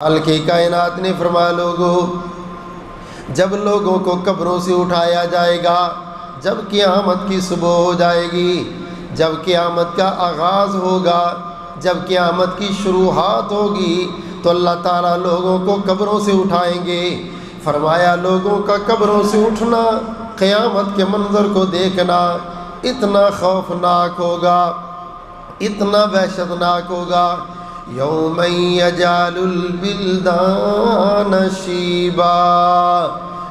خالق کائنات نے فرمایا لوگوں جب لوگوں کو قبروں سے اٹھایا جائے گا، جب قیامت کی صبح ہو جائے گی، جب قیامت کا آغاز ہوگا، جب قیامت کی شروعات ہوگی تو اللہ تعالیٰ لوگوں کو قبروں سے اٹھائیں گے۔ فرمایا لوگوں کا قبروں سے اٹھنا، قیامت کے منظر کو دیکھنا اتنا خوفناک ہوگا، اتنا وحشتناک ہوگا۔ یوم یجعل الولدان شیبا،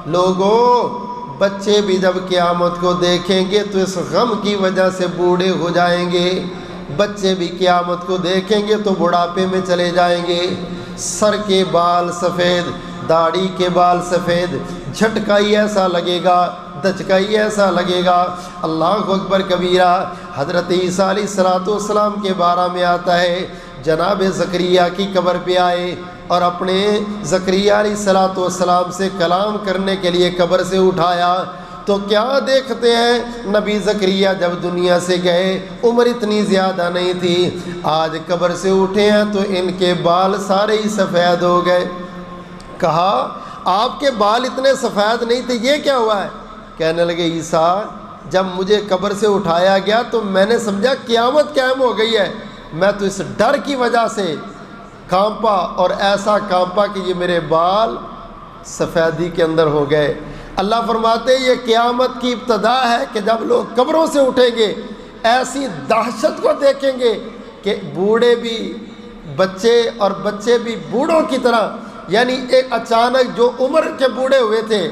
لوگوں بچے بھی جب قیامت کو دیکھیں گے تو اس غم کی وجہ سے بوڑھے ہو جائیں گے۔ بچے بھی قیامت کو دیکھیں گے تو بڑھاپے میں چلے جائیں گے۔ سر کے بال سفید، داڑھی کے بال سفید، جھٹکائی ایسا لگے گا، دچکائی ایسا لگے گا۔ اللہ اکبر کبیرہ۔ حضرت عیسیٰ علیہ السلام کے بارے میں آتا ہے، جناب زکریا کی قبر پہ آئے اور اپنے زکریا علیہ السلام سے کلام کرنے کے لیے قبر سے اٹھایا تو کیا دیکھتے ہیں، نبی زکریا جب دنیا سے گئے عمر اتنی زیادہ نہیں تھی، آج قبر سے اٹھے ہیں تو ان کے بال سارے ہی سفید ہو گئے۔ کہا آپ کے بال اتنے سفید نہیں تھے، یہ کیا ہوا ہے؟ کہنے لگے عیسیٰ جب مجھے قبر سے اٹھایا گیا تو میں نے سمجھا قیامت قائم ہو گئی ہے، میں تو اس ڈر کی وجہ سے کانپا اور ایسا کانپا کہ یہ میرے بال سفیدی کے اندر ہو گئے۔ اللہ فرماتے ہیں یہ قیامت کی ابتدا ہے کہ جب لوگ قبروں سے اٹھیں گے ایسی دہشت کو دیکھیں گے کہ بوڑھے بھی بچے اور بچے بھی بوڑھوں کی طرح، یعنی ایک اچانک جو عمر کے بوڑھے ہوئے تھے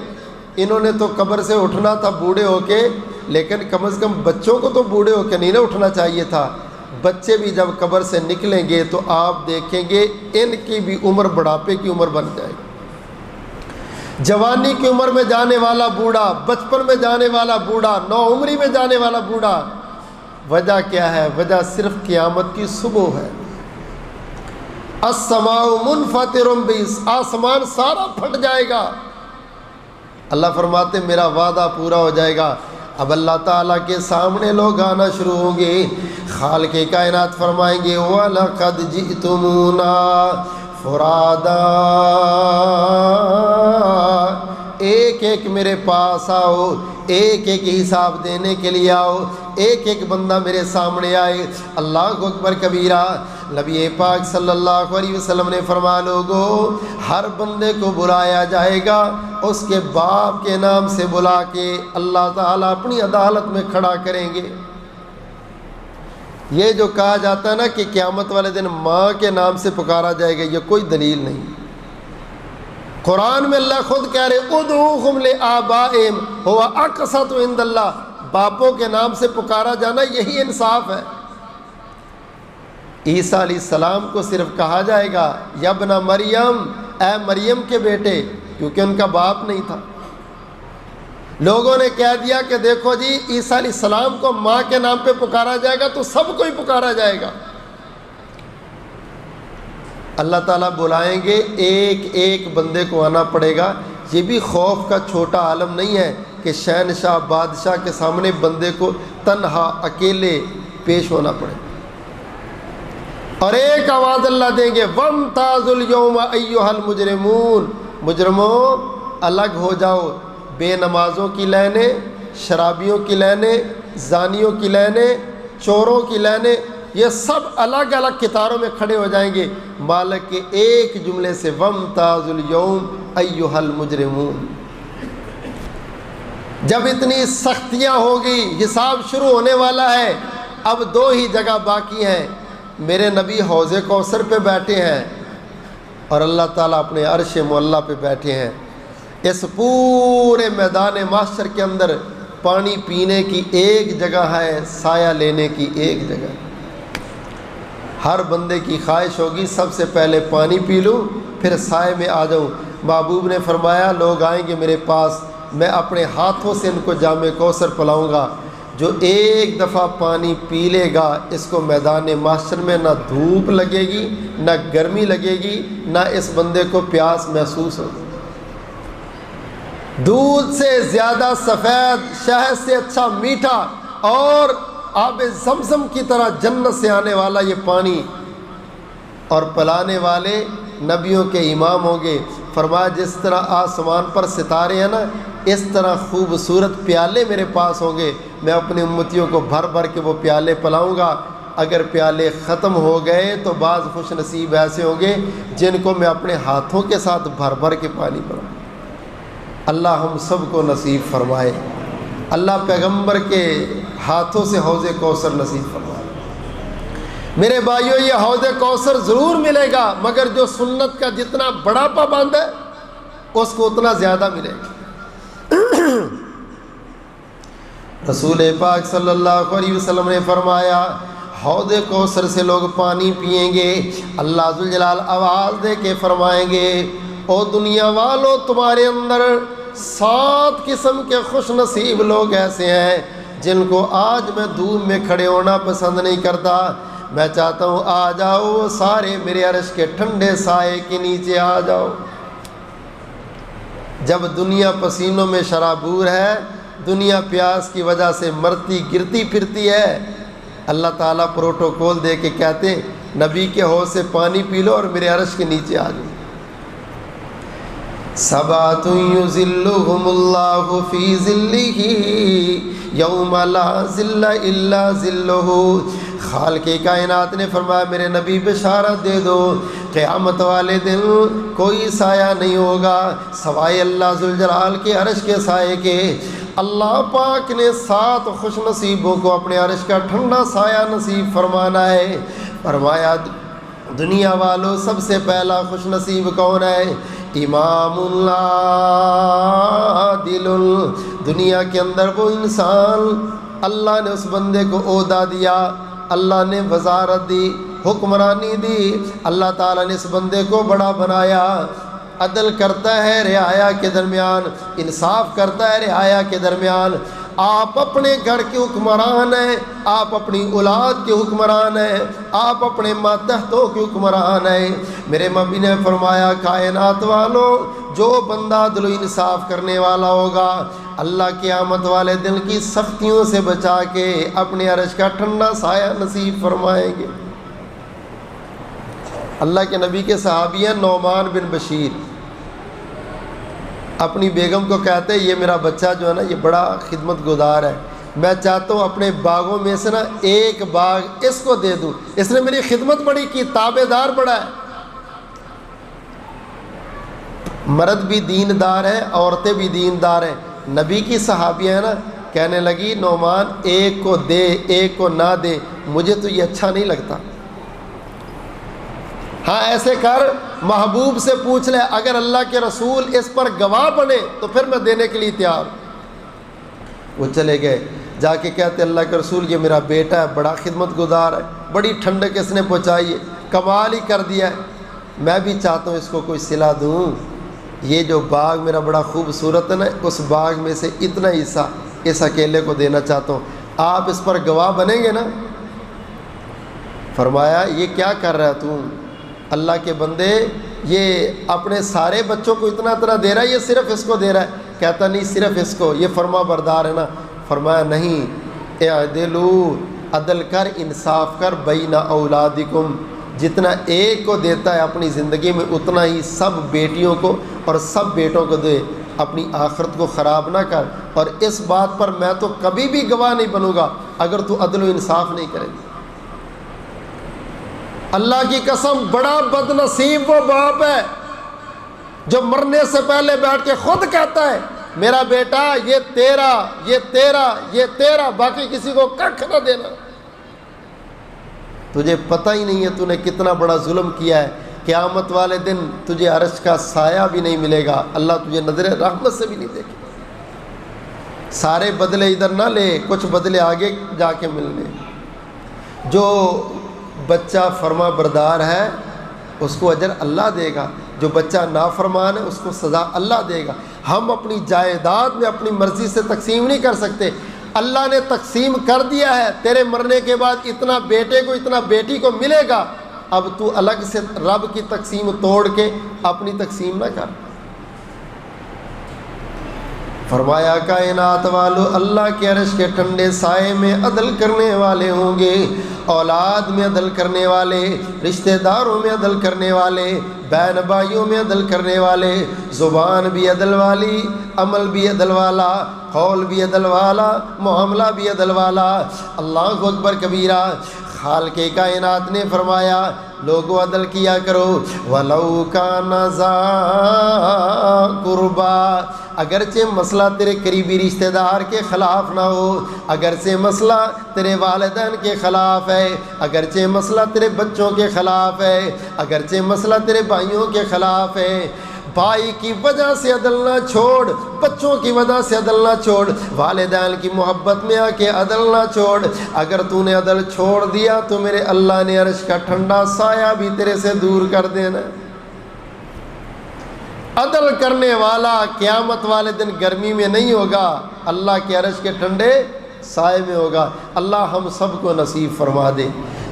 انہوں نے تو قبر سے اٹھنا تھا بوڑھے ہو کے، لیکن کم از کم بچوں کو تو بوڑھے ہو کے نہیں نہ اٹھنا چاہیے تھا۔ بچے بھی جب قبر سے نکلیں گے تو آپ دیکھیں گے ان کی بھی عمر بڑھاپے کی عمر بن جائے گی۔ جوانی کی عمر میں جانے والا بوڑھا، بچپن میں جانے والا بوڑھا، نوعمری میں جانے والا بوڑھا، وجہ کیا ہے؟ وجہ صرف قیامت کی صبح ہے۔ السماء منفطر بہ، آسمان سارا پھٹ جائے گا۔ اللہ فرماتے میرا وعدہ پورا ہو جائے گا۔ اب اللہ تعالیٰ کے سامنے لوگ آنا شروع ہوں گے۔ خالق کائنات فرمائیں گے وَلَقَدْ جِئْتُمُونَا فُرَادًا، ایک ایک میرے پاس آؤ، ایک ایک حساب دینے کے لیے آؤ، ایک ایک بندہ میرے سامنے آئے۔ اللہ اکبر کبیرہ۔ نبی پاک صلی اللہ علیہ وسلم نے فرمایا لوگوں ہر بندے کو بلایا جائے گا، اس کے باپ کے نام سے بلا کے اللہ تعالیٰ اپنی عدالت میں کھڑا کریں گے۔ یہ جو کہا جاتا ہے نا کہ قیامت والے دن ماں کے نام سے پکارا جائے گا، یہ کوئی دلیل نہیں۔ قرآن میں اللہ خود کہہ رہے ادعوہم لآبائہم ھو اقسط عند اللہ، باپوں کے نام سے پکارا جانا یہی انصاف ہے۔ عیسیٰ علیہ السلام کو صرف کہا جائے گا یا ابن مریم، اے مریم کے بیٹے، کیونکہ ان کا باپ نہیں تھا۔ لوگوں نے کہہ دیا کہ دیکھو جی عیسیٰ علیہ السلام کو ماں کے نام پہ پکارا جائے گا تو سب کو ہی پکارا جائے گا۔ اللہ تعالیٰ بلائیں گے، ایک ایک بندے کو آنا پڑے گا۔ یہ بھی خوف کا چھوٹا عالم نہیں ہے کہ شہنشاہ بادشاہ کے سامنے بندے کو تنہا اکیلے پیش ہونا پڑے، اور ایک آواز اللہ دیں گے وَامْتَازُوا الْيَوْمَ أَيُّهَا الْمُجْرِمُونَ، مجرموں الگ ہو جاؤ۔ بے نمازوں کی لائنیں، شرابیوں کی لائنیں، زانیوں کی لائنیں، چوروں کی لائنیں، یہ سب الگ الگ قطاروں میں کھڑے ہو جائیں گے مالک کے ایک جملے سے وَامْتَازُوا الْيَوْمَ أَيُّهَا الْمُجْرِمُونَ۔ جب اتنی سختیاں ہوگی، حساب شروع ہونے والا ہے، اب دو ہی جگہ باقی ہیں۔ میرے نبی حوض کوثر پہ بیٹھے ہیں اور اللہ تعالیٰ اپنے عرش معلیٰ پہ بیٹھے ہیں۔ اس پورے میدان محشر کے اندر پانی پینے کی ایک جگہ ہے، سایہ لینے کی ایک جگہ۔ ہر بندے کی خواہش ہوگی سب سے پہلے پانی پی لوں پھر سائے میں آ جاؤں۔ محبوب نے فرمایا لوگ آئیں گے میرے پاس، میں اپنے ہاتھوں سے ان کو جام کوثر پلاؤں گا۔ جو ایک دفعہ پانی پی لے گا اس کو میدان محشر میں نہ دھوپ لگے گی، نہ گرمی لگے گی، نہ اس بندے کو پیاس محسوس ہوگی۔ دودھ سے زیادہ سفید، شہد سے اچھا میٹھا اور آب زمزم کی طرح جنت سے آنے والا یہ پانی، اور پلانے والے نبیوں کے امام ہوں گے۔ فرمایا جس طرح آسمان پر ستارے ہیں نا، اس طرح خوبصورت پیالے میرے پاس ہوں گے، میں اپنی امتیوں کو بھر بھر کے وہ پیالے پلاؤں گا۔ اگر پیالے ختم ہو گئے تو بعض خوش نصیب ایسے ہوں گے جن کو میں اپنے ہاتھوں کے ساتھ بھر بھر کے پانی پلاؤں۔ اللہ ہم سب کو نصیب فرمائے، اللہ پیغمبر کے ہاتھوں سے حوض کوثر نصیب فرمائے۔ میرے بھائیو، یہ حوض کوثر ضرور ملے گا، مگر جو سنت کا جتنا بڑا پابند ہے اس کو اتنا زیادہ ملے گا۔ رسول پاک صلی اللہ علیہ وسلم نے فرمایا حوض کوثر سے لوگ پانی پئیں گے، اللہ ذوالجلال آواز دے کے فرمائیں گے او دنیا والو، تمہارے اندر 7 قسم کے خوش نصیب لوگ ایسے ہیں جن کو آج میں دھوپ میں کھڑے ہونا پسند نہیں کرتا، میں چاہتا ہوں آ جاؤ سارے میرے عرش کے ٹھنڈے سائے کے نیچے آ جاؤ۔ جب دنیا پسینوں میں شرابور ہے، دنیا پیاس کی وجہ سے مرتی گرتی پھرتی ہے، اللہ تعالیٰ پروٹوکول دے کے کہتے ہیں نبی کے حوض سے پانی پی لو اور میرے عرش کے نیچے آ جاؤ۔ سبعۃ یظلھم اللہ فی ظلہ یوم لا ظل الا ظلہ۔ خالق کائنات نے فرمایا میرے نبی بشارت دے دو، قیامت والے دن کوئی سایہ نہیں ہوگا سوائے اللہ ذوالجلال کے عرش کے سائے کے۔ اللہ پاک نے 7 خوش نصیبوں کو اپنے عرش کا ٹھنڈا سایہ نصیب فرمانا ہے۔ فرمایا دنیا والوں سب سے پہلا خوش نصیب کون ہے؟ امام اللہ عادل۔ دنیا کے اندر وہ انسان، اللہ نے اس بندے کو عہدہ دیا، اللہ نے وزارت دی، حکمرانی دی، اللہ تعالیٰ نے اس بندے کو بڑا بنایا، عدل کرتا ہے رعایا کے درمیان، انصاف کرتا ہے رعایا کے درمیان۔ آپ اپنے گھر کے حکمران ہیں، آپ اپنی اولاد کے حکمران ہیں، آپ اپنے ماتحتوں کے حکمران ہیں۔ میرے نبی نے فرمایا کائنات والوں جو بندہ عدل و انصاف کرنے والا ہوگا، اللہ قیامت والے دن کی سختیوں سے بچا کے اپنے عرش کا ٹھنڈا سایہ نصیب فرمائیں گے۔ اللہ کے نبی کے صحابی ہیں نعمان بن بشیر، اپنی بیگم کو کہتے ہیں یہ میرا بچہ جو ہے نا یہ بڑا خدمت گزار ہے، میں چاہتا ہوں اپنے باغوں میں سے نا ایک باغ اس کو دے دوں، اس نے میری خدمت بڑی کی، تابع دار بڑا ہے۔ مرد بھی دیندار ہے، عورتیں بھی دیندار ہیں۔ نبی کی صحابیاں ہیں نا، کہنے لگی نعمان ایک کو دے ایک کو نہ دے، مجھے تو یہ اچھا نہیں لگتا۔ ہاں ایسے کر محبوب سے پوچھ لے، اگر اللہ کے رسول اس پر گواہ بنے تو پھر میں دینے کے لیے تیار۔ وہ چلے گئے، جا کے کہتے اللہ کے رسول یہ میرا بیٹا ہے، بڑا خدمت گزار ہے، بڑی ٹھنڈک اس نے پہنچائی ہے، کمال ہی کر دیا ہے، میں بھی چاہتا ہوں اس کو کوئی صلہ دوں۔ یہ جو باغ میرا بڑا خوبصورت ہے نا، اس باغ میں سے اتنا حصہ اس اکیلے کو دینا چاہتا ہوں، آپ اس پر گواہ بنیں گے نا؟ فرمایا یہ کیا کر رہا ہے تو؟ اللہ کے بندے یہ اپنے سارے بچوں کو اتنا دے رہا ہے، یہ صرف اس کو دے رہا ہے؟ کہتا نہیں صرف اس کو، یہ فرما بردار ہے نا۔ فرمایا نہیں، اعدلوا، عدل کر، انصاف کر، بین اولادکم، جتنا ایک کو دیتا ہے اپنی زندگی میں اتنا ہی سب بیٹیوں کو اور سب بیٹوں کو دے، اپنی آخرت کو خراب نہ کر۔ اور اس بات پر میں تو کبھی بھی گواہ نہیں بنوں گا اگر تو عدل و انصاف نہیں کرے گی۔ اللہ کی قسم بڑا بد نصیب وہ باپ ہے جو مرنے سے پہلے بیٹھ کے خود کہتا ہے میرا بیٹا یہ تیرا، یہ تیرا، یہ تیرا، باقی کسی کو ککھ نہ دینا۔ تجھے پتہ ہی نہیں ہے تو نے کتنا بڑا ظلم کیا ہے، قیامت والے دن تجھے عرش کا سایہ بھی نہیں ملے گا، اللہ تجھے نظر رحمت سے بھی نہیں دیکھے۔ سارے بدلے ادھر نہ لے، کچھ بدلے آگے جا کے ملنے۔ جو بچہ فرما بردار ہے اس کو اجر اللہ دے گا، جو بچہ نافرمان ہے اس کو سزا اللہ دے گا۔ ہم اپنی جائیداد میں اپنی مرضی سے تقسیم نہیں کر سکتے، اللہ نے تقسیم کر دیا ہے، تیرے مرنے کے بعد اتنا بیٹے کو اتنا بیٹی کو ملے گا، اب تو الگ سے رب کی تقسیم توڑ کے اپنی تقسیم نہ کر۔ فرمایا کائنات والو اللہ کے عرش کے ٹھنڈے سائے میں عدل کرنے والے ہوں گے، اولاد میں عدل کرنے والے، رشتہ داروں میں عدل کرنے والے، بہن بھائیوں میں عدل کرنے والے، زبان بھی عدل والی، عمل بھی عدل والا، قول بھی عدل والا، معاملہ بھی عدل والا۔ اللہ اکبر کبیرہ۔ خالق کائنات نے فرمایا لوگوں عدل کیا کرو، وَلَوْ كَانَ ذَا قُرْبَىٰ، اگرچہ مسئلہ تیرے قریبی رشتہ دار کے خلاف نہ ہو، اگرچہ مسئلہ تیرے والدین کے خلاف ہے، اگرچہ مسئلہ تیرے بچوں کے خلاف ہے، اگرچہ مسئلہ تیرے بھائیوں کے خلاف ہے، بھائی کی وجہ سے عدل نہ چھوڑ، بچوں کی وجہ سے عدل نہ چھوڑ، والدین کی محبت میں آ کے عدل نہ چھوڑ۔ اگر تو نے عدل چھوڑ دیا تو میرے اللہ نے عرش کا ٹھنڈا سایہ بھی تیرے سے دور کر دینا۔ عدل کرنے والا قیامت والے دن گرمی میں نہیں ہوگا، اللہ کے عرش کے ٹھنڈے سائے میں ہوگا۔ اللہ ہم سب کو نصیب فرما دے،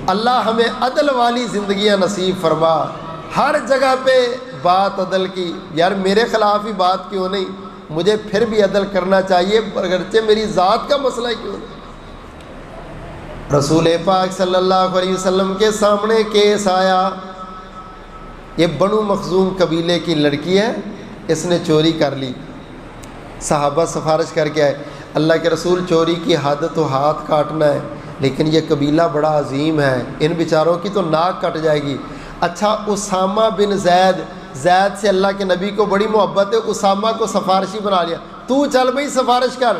اللہ ہمیں عدل والی زندگیاں نصیب فرما۔ ہر جگہ پہ بات عدل کی، یار میرے خلاف ہی بات کیوں نہیں، مجھے پھر بھی عدل کرنا چاہیے اگرچہ میری ذات کا مسئلہ کیوں نہیں۔ رسول پاک صلی اللہ علیہ وسلم کے سامنے کیس آیا، یہ بنو مخزوم قبیلے کی لڑکی ہے، اس نے چوری کر لی۔ صحابہ سفارش کر کے آئے، اللہ کے رسول چوری کی حد تو ہاتھ کاٹنا ہے، لیکن یہ قبیلہ بڑا عظیم ہے، ان بیچاروں کی تو ناک کٹ جائے گی۔ اچھا اسامہ بن زید سے اللہ کے نبی کو بڑی محبت ہے، اسامہ کو سفارشی بنا لیا، تو چل بھئی سفارش کر۔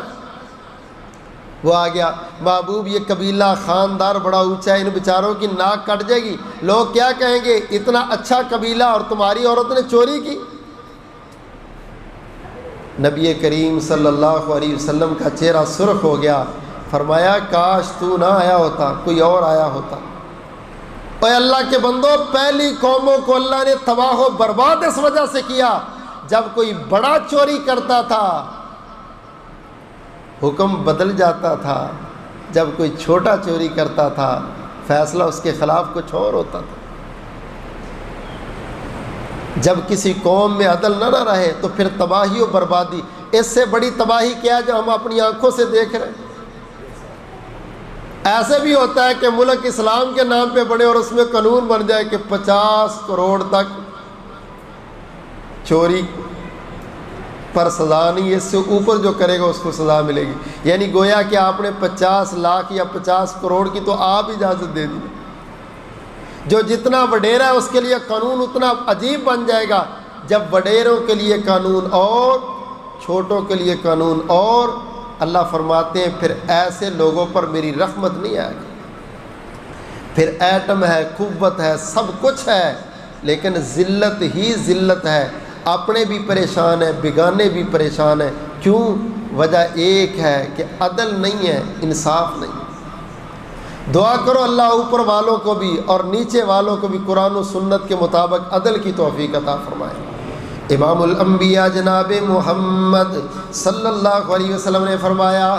وہ آ گیا، محبوب یہ قبیلہ خاندار بڑا اونچا ہے، ان بیچاروں کی ناک کٹ جائے گی، لوگ کیا کہیں گے، اتنا اچھا قبیلہ اور تمہاری عورت نے چوری کی۔ نبی کریم صلی اللہ علیہ وسلم کا چہرہ سرخ ہو گیا، فرمایا کاش تو نہ آیا ہوتا، کوئی اور آیا ہوتا۔ اے اللہ کے بندو، پہلی قوموں کو اللہ نے تباہ و برباد اس وجہ سے کیا، جب کوئی بڑا چوری کرتا تھا حکم بدل جاتا تھا، جب کوئی چھوٹا چوری کرتا تھا فیصلہ اس کے خلاف کچھ اور ہوتا تھا۔ جب کسی قوم میں عدل نہ رہے تو پھر تباہی و بربادی، اس سے بڑی تباہی کیا ہے جو ہم اپنی آنکھوں سے دیکھ رہے ہیں۔ ایسے بھی ہوتا ہے کہ ملک اسلام کے نام پہ بڑے اور اس میں قانون بن جائے کہ 50 کروڑ تک چوری پر سزا نہیں، اس سے اوپر جو کرے گا اس کو سزا ملے گی، یعنی گویا کہ آپ نے 50 لاکھ یا 50 کروڑ کی تو آپ اجازت دے دی، جو جتنا وڈیرا ہے اس کے لیے قانون اتنا عجیب بن جائے گا۔ جب وڈیروں کے لیے قانون اور چھوٹوں کے لیے قانون اور، اللہ فرماتے ہیں پھر ایسے لوگوں پر میری رحمت نہیں آئے گی۔ پھر ایٹم ہے، قوت ہے، سب کچھ ہے، لیکن ذلت ہی ذلت ہے، اپنے بھی پریشان ہیں، بیگانے بھی پریشان ہیں۔ کیوں؟ وجہ ایک ہے کہ عدل نہیں ہے، انصاف نہیں۔ دعا کرو اللہ اوپر والوں کو بھی اور نیچے والوں کو بھی قرآن و سنت کے مطابق عدل کی توفیق عطا فرمائے۔ امام الانبیاء جناب محمد صلی اللہ علیہ وسلم نے فرمایا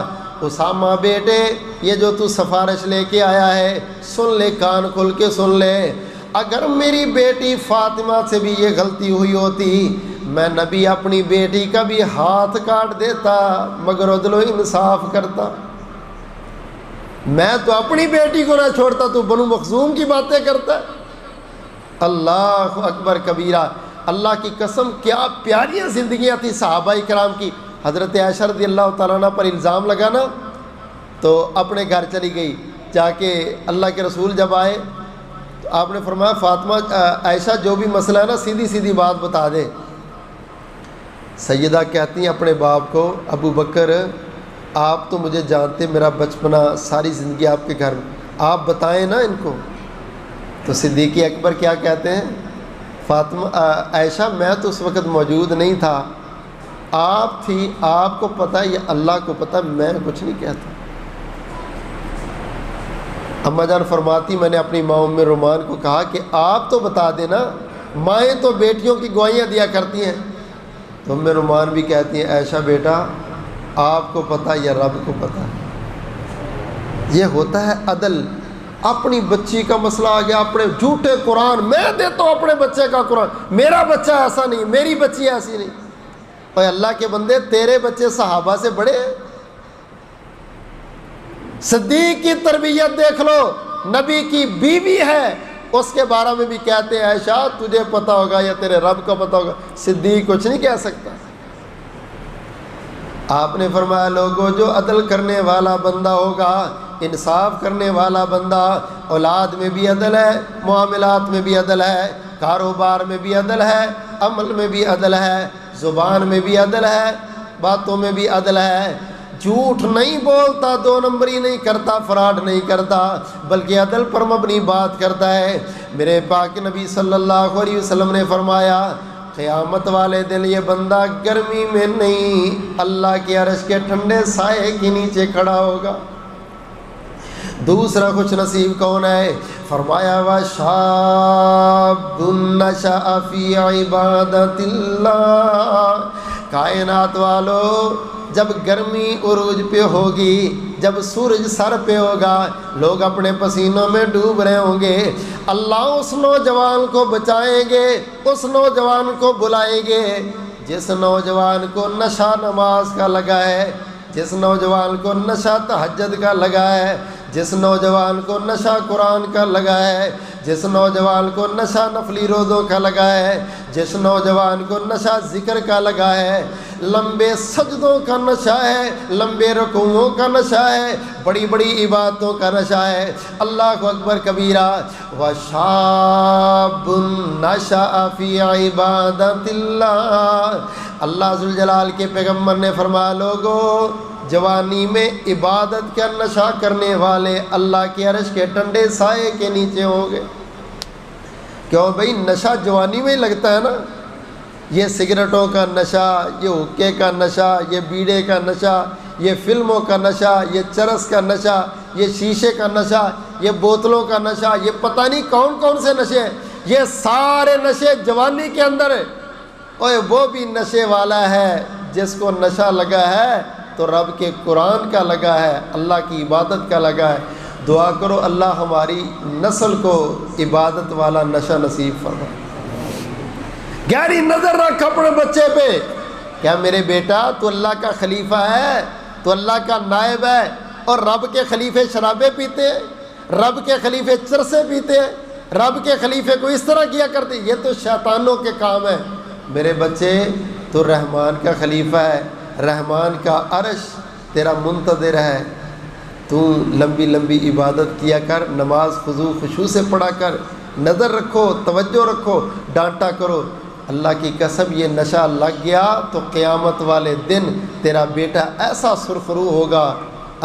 اسامہ بیٹے، یہ جو تو سفارش لے کے آیا ہے سن لے، کان کھل کے سن لے، اگر میری بیٹی فاطمہ سے بھی یہ غلطی ہوئی ہوتی میں نبی اپنی بیٹی کا بھی ہاتھ کاٹ دیتا مگر عدل و انصاف کرتا۔ میں تو اپنی بیٹی کو نہ چھوڑتا، تو بنو مخزوم کی باتیں کرتا ہے۔ اللہ اکبر کبیرہ۔ اللہ کی قسم کیا پیاریاں زندگیاں تھیں صحابہ کرام کی۔ حضرت عائشہ رضی اللہ تعالیٰ عنہ پر الزام لگانا تو اپنے گھر چلی گئی، جا کے اللہ کے رسول جب آئے تو آپ نے فرمایا فاطمہ عائشہ جو بھی مسئلہ ہے نا سیدھی سیدھی بات بتا دے۔ سیدہ کہتی ہیں اپنے باپ کو، ابو بکر آپ تو مجھے جانتے، میرا بچپنا ساری زندگی آپ کے گھر میں، آپ بتائیں نا ان کو۔ تو صدیق اکبر کیا کہتے ہیں، فاطمہ عائشہ میں تو اس وقت موجود نہیں تھا، آپ تھی، آپ کو پتہ، یہ اللہ کو پتہ، میں کچھ نہیں کہتا۔ اماں جان فرماتی میں نے اپنی ماں ام رومان کو کہا کہ آپ تو بتا دینا، مائیں تو بیٹیوں کی گواہیاں دیا کرتی ہیں۔ تو ام رومان بھی کہتی ہیں عائشہ بیٹا آپ کو پتہ یا رب کو پتہ۔ یہ ہوتا ہے عدل۔ اپنی بچی کا مسئلہ آ گیا، اپنے جھوٹے قرآن، میں دیتا ہوں اپنے بچے کا قرآن، میرا بچہ ایسا نہیں، میری بچی ایسی نہیں۔ اور اللہ کے بندے تیرے بچے صحابہ سے بڑے ہیں. صدیق کی تربیت دیکھ لو، نبی کی بیوی ہے، اس کے بارے میں بھی کہتے ہیں عائشہ تجھے پتہ ہوگا یا تیرے رب کو پتہ ہوگا. صدیق کچھ نہیں کہہ سکتا. آپ نے فرمایا لوگوں جو عدل کرنے والا بندہ ہوگا، انصاف کرنے والا بندہ، اولاد میں بھی عدل ہے، معاملات میں بھی عدل ہے، کاروبار میں بھی عدل ہے، عمل میں بھی عدل ہے، زبان میں بھی عدل ہے، باتوں میں بھی عدل ہے، جھوٹ نہیں بولتا، دو نمبری نہیں کرتا، فراڈ نہیں کرتا، بلکہ عدل پر مبنی بات کرتا ہے. میرے پاک نبی صلی اللہ علیہ وسلم نے فرمایا قیامت والے دن یہ بندہ گرمی میں نہیں، اللہ کے عرش کے ٹھنڈے سائے کے نیچے کھڑا ہوگا. دوسرا خوش نصیب کون ہے؟ فرمایا وَشَابٌ نَشَأَ فِي عِبَادَةِ اللَّهِ. کائنات والو جب گرمی عروج پہ ہوگی، جب سورج سر پہ ہوگا، لوگ اپنے پسینوں میں ڈوب رہے ہوں گے، اللہ اس نوجوان کو بچائیں گے، اس نوجوان کو بلائیں گے جس نوجوان کو نشہ نماز کا لگا ہے، جس نوجوان کو نشہ تہجد کا لگا ہے، جس نوجوان کو نشہ قرآن کا لگا ہے، جس نوجوان کو نشہ نفلی روزوں کا لگا ہے، جس نوجوان کو نشہ ذکر کا لگا ہے، لمبے سجدوں کا نشہ ہے، لمبے رکوعوں کا نشہ ہے، بڑی بڑی عبادتوں کا نشہ ہے. اللہ اکبر کبیرہ. وَشَابٌ نَشَأَ فِي عِبَادَةِ اللَّهِ. اللہ ذوالجلال کے پیغمبر نے فرمایا لوگوں جوانی میں عبادت کا نشہ کرنے والے اللہ کے عرش کے ٹھنڈے سائے کے نیچے ہوں گے. کیوں بھائی؟ نشہ جوانی میں ہی لگتا ہے نا. یہ سگریٹوں کا نشہ، یہ حکے کا نشہ، یہ بیڑے کا نشہ، یہ فلموں کا نشہ، یہ چرس کا نشہ، یہ شیشے کا نشہ، یہ بوتلوں کا نشہ، یہ پتہ نہیں کون کون سے نشے ہیں، یہ سارے نشے جوانی کے اندر ہے. اور وہ بھی نشے والا ہے جس کو نشہ لگا ہے تو رب کے قرآن کا لگا ہے، اللہ کی عبادت کا لگا ہے. دعا کرو اللہ ہماری نسل کو عبادت والا نشہ نصیب فرمائے. گہری نظر رکھ اپنے بچے پہ. کیا میرے بیٹا تو اللہ کا خلیفہ ہے، تو اللہ کا نائب ہے، اور رب کے خلیفے شرابیں پیتے ہیں، رب کے خلیفے چرسے پیتے ہیں، رب کے خلیفے کو اس طرح کیا کرتے. یہ تو شیطانوں کے کام ہے. میرے بچے تو رحمان کا خلیفہ ہے، رحمان کا عرش تیرا منتظر ہے. تو لمبی لمبی عبادت کیا کر، نماز خضوع خشوع سے پڑھا کر، نظر رکھو، توجہ رکھو، ڈانٹا کرو. اللہ کی قسم یہ نشہ لگ گیا تو قیامت والے دن تیرا بیٹا ایسا سرخرو ہوگا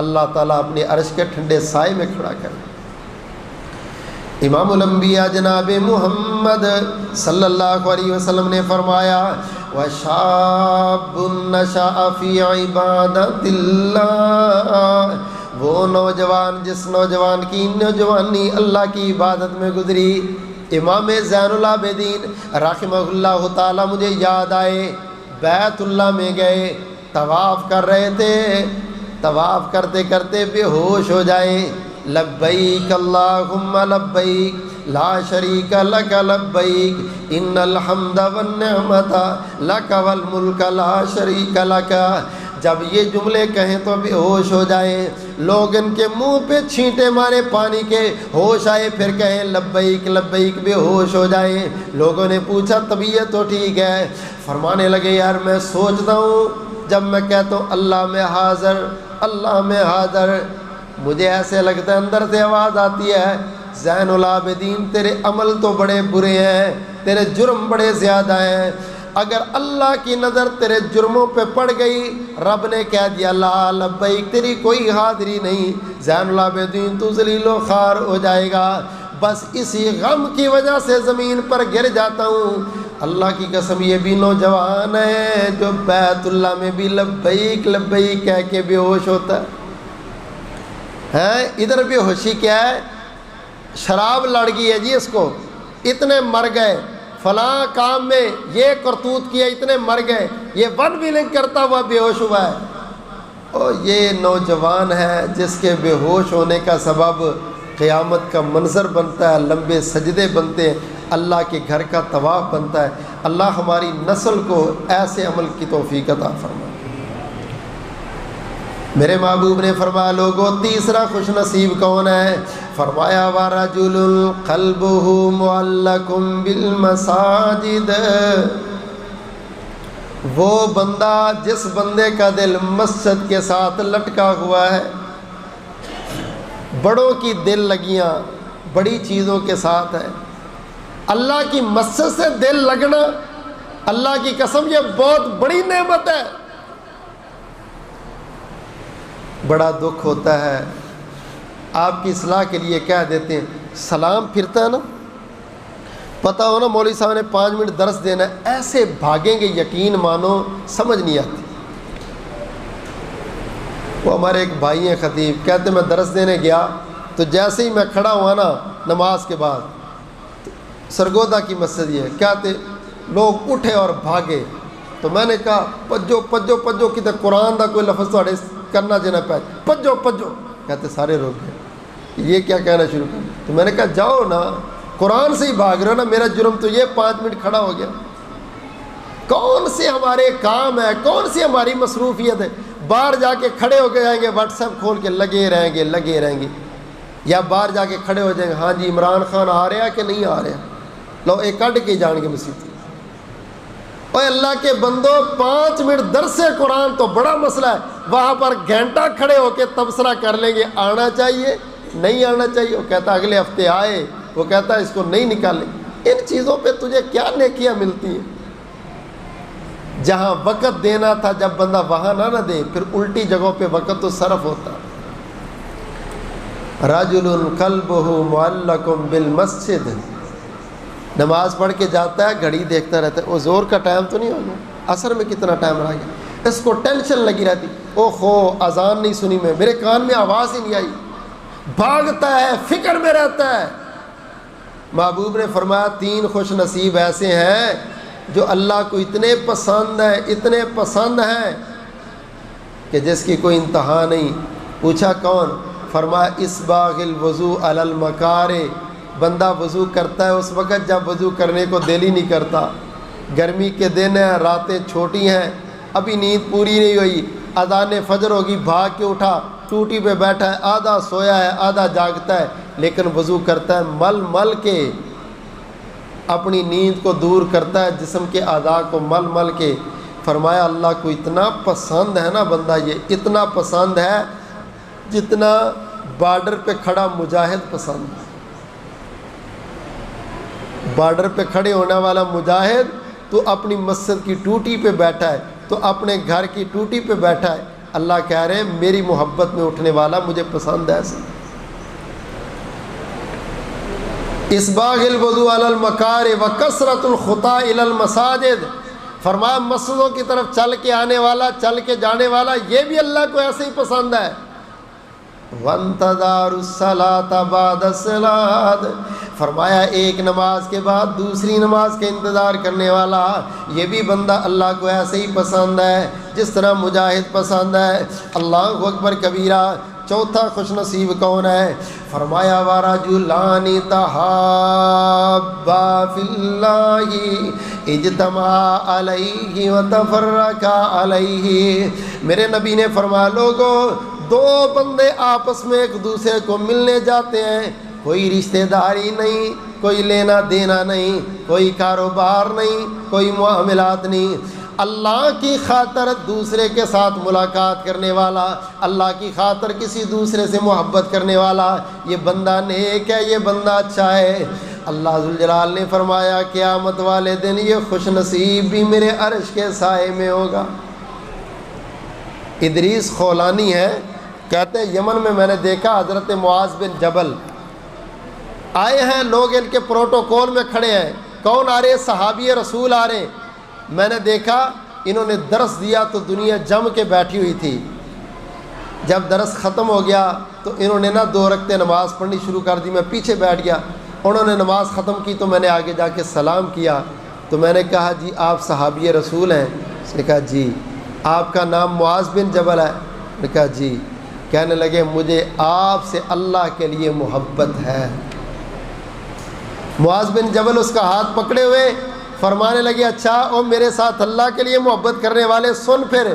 اللہ تعالیٰ اپنے عرش کے ٹھنڈے سائے میں کھڑا کر. امام الانبیاء جناب محمد صلی اللہ علیہ وسلم نے فرمایا وَشَابٌ نَشَأَ فِي عِبَادَةِ اللَّهِ. وہ نوجوان جس نوجوان کی نوجوانی اللہ کی عبادت میں گزری. امام زین العابدین رحمہ اللہ تعالیٰ مجھے یاد آئے، بیت اللہ میں گئے، طواف کر رہے تھے، طواف کرتے کرتے بے ہوش ہو جائیں. لبیک اللہم لبیک لا شریک لک لبیک ان الحمد والنعمت لک والملک لا شریک لک. جب یہ جملے کہیں تو بے ہوش ہو جائیں. لوگ ان کے منہ پہ چھینٹے مارے پانی کے، ہوش آئے پھر کہیں لبیک لبیک، بے ہوش ہو جائیں. لوگوں نے پوچھا طبیعت تو ٹھیک ہے؟ فرمانے لگے یار میں سوچتا ہوں جب میں کہتا ہوں اللہ میں حاضر، اللہ میں حاضر، مجھے ایسے لگتا ہے اندر سے آواز آتی ہے زین العابدین تیرے عمل تو بڑے برے ہیں، تیرے جرم بڑے زیادہ ہیں. اگر اللہ کی نظر تیرے جرموں پہ پڑ گئی، رب نے کہہ دیا لا لبیک، تیری کوئی حاضری نہیں، زین العابدین تو ذلیل و خوار ہو جائے گا. بس اسی غم کی وجہ سے زمین پر گر جاتا ہوں. اللہ کی قسم یہ بھی نوجوان ہے جو بیت اللہ میں بھی لبیک لبیک کہہ کے بے ہوش ہوتا ہے. ادھر بے ہوشی کیا ہے؟ شراب لڑ گئی ہے جی اس کو، اتنے مر گئے، فلاں کام میں یہ کرتوت کیا، اتنے مر گئے، یہ ون ویلنگ کرتا ہوا بے ہوش ہوا ہے. اور یہ نوجوان ہے جس کے بے ہوش ہونے کا سبب قیامت کا منظر بنتا ہے، لمبے سجدے بنتے ہیں، اللہ کے گھر کا طواف بنتا ہے. اللہ ہماری نسل کو ایسے عمل کی توفیق عطا فرمائے۔ میرے محبوب نے فرمایا لوگوں تیسرا خوش نصیب کون ہے؟ فرمایا وَرَجُلٌ قَلْبُهُ مُعَلَّقٌ بِالْمَسَاجِدِ، وہ بندہ جس بندے کا دل مسجد کے ساتھ لٹکا ہوا ہے۔ بڑوں کی دل لگیاں بڑی چیزوں کے ساتھ ہے، اللہ کی مسجد سے دل لگنا اللہ کی قسم یہ بہت بڑی نعمت ہے۔ بڑا دکھ ہوتا ہے، آپ کی اصلاح کے لیے کہہ دیتے ہیں سلام پھرتا ہے نا، پتہ ہو نا مولوی صاحب نے 5 منٹ درس دینا ہے، ایسے بھاگیں گے یقین مانو سمجھ نہیں آتی۔ وہ ہمارے ایک بھائی ہیں خطیب، کہتے میں درس دینے گیا تو جیسے ہی میں کھڑا ہوا نا نماز کے بعد، سرگودا کی مسجد یہ ہے، کہتے لوگ اٹھے اور بھاگے، تو میں نے کہا پجو پجو پجو کتے قرآن دا کوئی لفظ تھوڑے کرنا جنا پہ پجو پجو، کہتے سارے روک گئے، یہ کیا کہنا شروع کر، تو میں نے کہا جاؤ نا قرآن سے ہی بھاگ رہے ہو نا، میرا جرم تو یہ 5 منٹ کھڑا ہو گیا۔ کون سے ہمارے کام ہے، کون سی ہماری مصروفیت ہے، باہر جا کے کھڑے ہو کے جائیں گے واٹس ایپ کھول کے لگے رہیں گے، یا باہر جا کے کھڑے ہو جائیں گے ہاں جی عمران خان آ رہا ہے کہ نہیں آ رہا، لو ایک کڈ کے جان گے مسیح۔ اور اللہ کے بندو 5 منٹ درس قرآن تو بڑا مسئلہ ہے، وہاں پر گھنٹہ کھڑے ہو کے تبصرہ کر لیں گے آنا چاہیے نہیں آنا چاہیے، وہ کہتا اگلے ہفتے آئے، وہ کہتا اس کو نہیں نکالیں۔ ان چیزوں پہ تجھے کیا نیکیاں ملتی ہیں؟ جہاں وقت دینا تھا جب بندہ وہاں نہ دے، پھر الٹی جگہوں پہ وقت تو صرف ہوتا۔ رجل قلبہ معلق بالمسجد، نماز پڑھ کے جاتا ہے گھڑی دیکھتا رہتا ہے، وہ زور کا ٹائم تو نہیں ہوگا، عصر میں کتنا ٹائم رہ گیا، اس کو ٹینشن لگی رہتی، او خو اذان نہیں سنی میں، میرے کان میں آواز ہی نہیں آئی، بھاگتا ہے فکر میں رہتا ہے۔ محبوب نے فرمایا 3 خوش نصیب ایسے ہیں جو اللہ کو اتنے پسند ہیں کہ جس کی کوئی انتہا نہیں۔ پوچھا کون؟ فرمایا اسباغ الوضوء علی المکارہ، بندہ وضو کرتا ہے اس وقت جب وضو کرنے کو دل ہی نہیں کرتا، گرمی کے دن ہیں، راتیں چھوٹی ہیں، ابھی نیند پوری نہیں ہوئی، اذان فجر ہوگی، بھاگ کے اٹھا، ٹوٹی پہ بیٹھا ہے، آدھا سویا ہے آدھا جاگتا ہے، لیکن وضو کرتا ہے مل مل کے، اپنی نیند کو دور کرتا ہے، جسم کے اعضاء کو مل مل کے۔ فرمایا اللہ کو اتنا پسند ہے نا بندہ، یہ اتنا پسند ہے جتنا بارڈر پہ کھڑا مجاہد پسند ہے۔ بارڈر پہ کھڑے ہونے والا مجاہد تو اپنی مسجد کی ٹوٹی پہ بیٹھا ہے، تو اپنے گھر کی ٹوٹی پہ بیٹھا ہے، اللہ کہہ رہے ہیں میری محبت میں اٹھنے والا مجھے پسند ہے ایسا۔ اسباغ الوضوء علی المکارہ وکثرۃ الخطا الی المساجد، فرمایا مسجدوں کی طرف چل کے آنے والا، چل کے جانے والا، یہ بھی اللہ کو ایسے ہی پسند ہے۔ وانتظار الصلاۃ بعد الصلاۃ، فرمایا ایک نماز کے بعد دوسری نماز کا انتظار کرنے والا، یہ بھی بندہ اللہ کو ایسے ہی پسند ہے جس طرح مجاہد پسند ہے۔ اللہ اکبر کبیرہ۔ چوتھا خوش نصیب کون ہے؟ فرمایا وَرَجُلَانِ تَحَابَّا فِي اللَّهِ اجْتَمَعَا عَلَيْهِ وَتَفَرَّقَا عَلَيْهِ، میرے نبی نے فرمایا لوگوں 2 بندے آپس میں ایک دوسرے کو ملنے جاتے ہیں، کوئی رشتہ داری نہیں، کوئی لینا دینا نہیں، کوئی کاروبار نہیں، کوئی معاملات نہیں، اللہ کی خاطر دوسرے کے ساتھ ملاقات کرنے والا، اللہ کی خاطر کسی دوسرے سے محبت کرنے والا، یہ بندہ نیک ہے، یہ بندہ اچھا ہے۔ اللہ ذوالجلال نے فرمایا قیامت والے دن یہ خوش نصیب بھی میرے عرش کے سائے میں ہوگا۔ ادریس خولانی ہے، کہتے ہیں یمن میں نے دیکھا حضرت معاذ بن جبل آئے ہیں، لوگ ان کے پروٹوکول میں کھڑے ہیں، کون آ رہے؟ صحابی رسول آ رہے ہیں۔ میں نے دیکھا انہوں نے درس دیا تو دنیا جم کے بیٹھی ہوئی تھی، جب درس ختم ہو گیا تو انہوں نے 2 رکعتیں نماز پڑھنی شروع کر دی، میں پیچھے بیٹھ گیا، انہوں نے نماز ختم کی تو میں نے آگے جا کے سلام کیا، تو میں نے کہا جی آپ صحابی رسول ہیں؟ اس نے کہا جی۔ آپ کا نام معاذ بن جبل ہے؟ میں نے کہا جی۔ کہنے لگے مجھے آپ سے اللہ کے لیے محبت ہے۔ معاذ بن جبل اس کا ہاتھ پکڑے ہوئے، فرمانے لگے اچھا او میرے ساتھ اللہ کے لیے محبت کرنے والے سن، پھر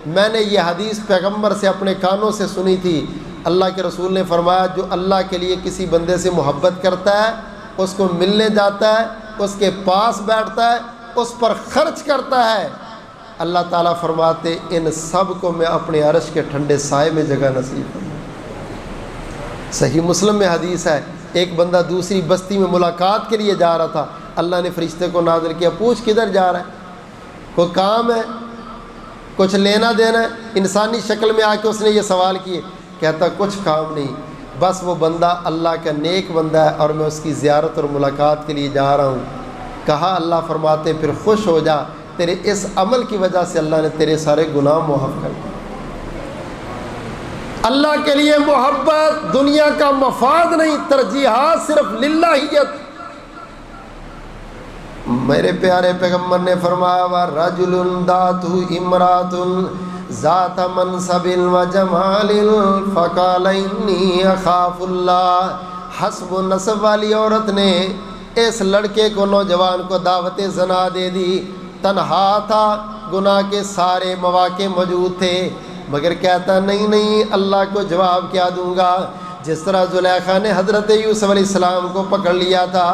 میں نے یہ حدیث پیغمبر سے اپنے کانوں سے سنی تھی، اللہ کے رسول نے فرمایا جو اللہ کے لیے کسی بندے سے محبت کرتا ہے، اس کو ملنے جاتا ہے، اس کے پاس بیٹھتا ہے، اس پر خرچ کرتا ہے، اللہ تعالیٰ فرماتے ان سب کو میں اپنے عرش کے ٹھنڈے سائے میں جگہ نصیب کروں۔ صحیح مسلم میں حدیث ہے، ایک بندہ دوسری بستی میں ملاقات کے لیے جا رہا تھا، اللہ نے فرشتے کو نازل کیا، پوچھ کدھر جا رہا ہے، کوئی کام ہے، کچھ لینا دینا ہے؟ انسانی شکل میں آ کے اس نے یہ سوال کیے، کہتا کچھ کام نہیں، بس وہ بندہ اللہ کا نیک بندہ ہے اور میں اس کی زیارت اور ملاقات کے لیے جا رہا ہوں۔ کہا اللہ فرماتے پھر خوش ہو جا، تیرے اس عمل کی وجہ سے اللہ نے تیرے سارے گناہ معاف کر دیے۔ اللہ کے لیے محبت، دنیا کا مفاد نہیں، ترجیحات صرف للہیت۔ میرے پیارے پیغمبر نے فرمایا وَرَجُلٌ دَعَتْهُ امْرَأَةٌ ذَاتَ مَنْصَبٍ وَجَمَالٍ فَقَالَ إِنِّي أَخَافُ اللَّهَ، حسب و نسب والی عورت نے اس لڑکے کو، نوجوان کو دعوت زنا دے دی، تنہا تھا، گناہ کے سارے مواقع موجود تھے، مگر کہتا نہیں اللہ کو جواب کیا دوں گا۔ جس طرح زلیخا نے حضرت یوسف علیہ السلام کو پکڑ لیا تھا،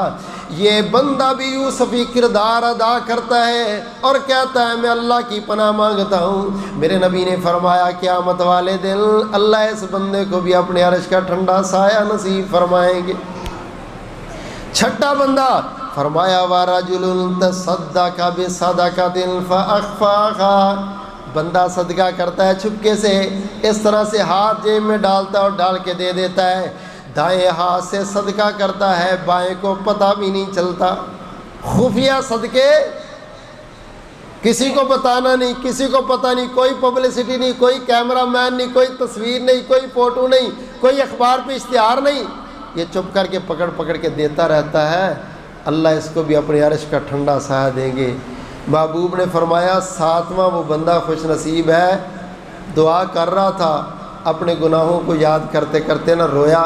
یہ بندہ بھی یوسفی کردار ادا کرتا ہے اور کہتا ہے میں اللہ کی پناہ مانگتا ہوں۔ میرے نبی نے فرمایا قیامت والے دن اللہ اس بندے کو بھی اپنے عرش کا ٹھنڈا سایہ نصیب فرمائیں گے۔ چھٹا بندہ فرمایا وَرَجُلٌ تَصَدَّقَ بِصَدَقَةٍ فَأَخْفَاهَا، بندہ صدقہ کرتا ہے چھپکے سے، اس طرح سے ہاتھ جیب میں ڈالتا ہے اور ڈال کے دے دیتا ہے، دائیں ہاتھ سے صدقہ کرتا ہے، بائیں کو پتہ بھی نہیں چلتا۔ خفیہ صدقے، کسی کو بتانا نہیں، کسی کو پتہ نہیں، کوئی پبلسٹی نہیں، کوئی کیمرہ مین نہیں، کوئی تصویر نہیں، کوئی فوٹو نہیں، کوئی اخبار پہ اشتہار نہیں، یہ چپ کر کے پکڑ کے دیتا رہتا ہے، اللہ اس کو بھی اپنے عرش کا ٹھنڈا سایہ دیں گے۔ محبوب نے فرمایا ساتواں وہ بندہ خوش نصیب ہے، دعا کر رہا تھا، اپنے گناہوں کو یاد کرتے کرتے نہ رویا،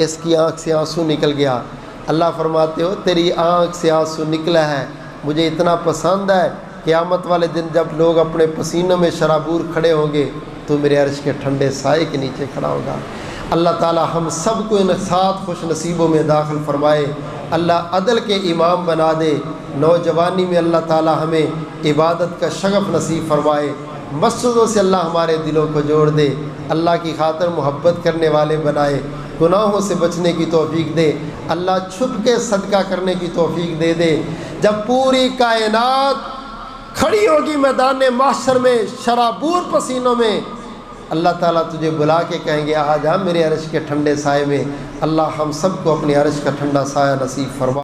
اس کی آنکھ سے آنسو نکل گیا۔ اللہ فرماتے ہو تیری آنکھ سے آنسو نکلا ہے، مجھے اتنا پسند ہے، قیامت والے دن جب لوگ اپنے پسینوں میں شرابور کھڑے ہوں گے تو میرے عرش کے ٹھنڈے سائے کے نیچے کھڑا ہوگا۔ اللہ تعالی ہم سب کو ان 7 خوش نصیبوں میں داخل فرمائے، اللہ عدل کے امام بنا دے، نوجوانی میں اللہ تعالی ہمیں عبادت کا شغف نصیب فرمائے، مسجدوں سے اللہ ہمارے دلوں کو جوڑ دے، اللہ کی خاطر محبت کرنے والے بنائے، گناہوں سے بچنے کی توفیق دے، اللہ چھپ کے صدقہ کرنے کی توفیق دے دے۔ جب پوری کائنات کھڑی ہوگی میدان محشر میں شرابور پسینوں میں، اللہ تعالیٰ تجھے بلا کے کہیں گے آ جا میرے عرش کے ٹھنڈے سائے میں۔ اللہ ہم سب کو اپنے عرش کا ٹھنڈا سایہ نصیب فرما۔